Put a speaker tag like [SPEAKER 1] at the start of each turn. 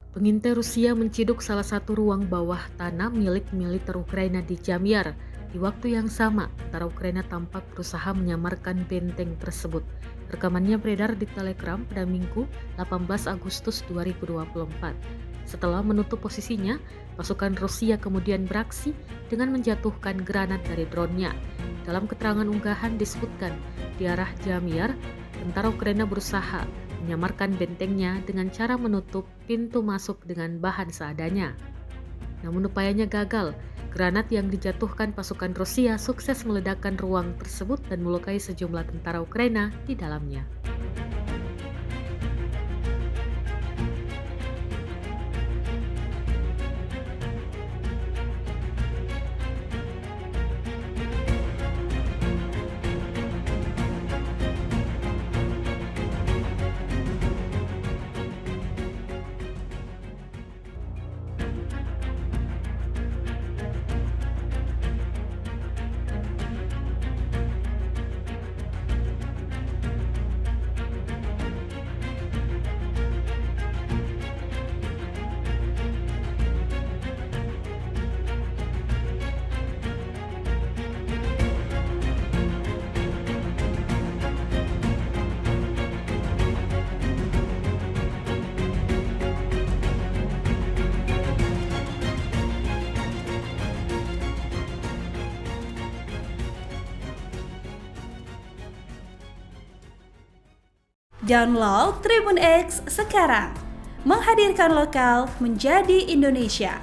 [SPEAKER 1] Pengintai Rusia menciduk salah satu ruang bawah tanah milik militer Ukraina di Jamyar. Di waktu yang sama, tentara Ukraina tampak berusaha menyamarkan benteng tersebut. Rekamannya beredar di Telegram pada Minggu 18 Agustus 2024. Setelah menutup posisinya, pasukan Rusia kemudian beraksi dengan menjatuhkan granat dari drone-nya. Dalam keterangan unggahan disebutkan, di arah Jamyar, tentara Ukraina berusaha menyamarkan bentengnya dengan cara menutup pintu masuk dengan bahan seadanya. Namun upayanya gagal. Granat yang dijatuhkan pasukan Rusia sukses meledakkan ruang tersebut dan melukai sejumlah tentara Ukraina di dalamnya.
[SPEAKER 2] Download Tribun X sekarang, menghadirkan lokal menjadi Indonesia.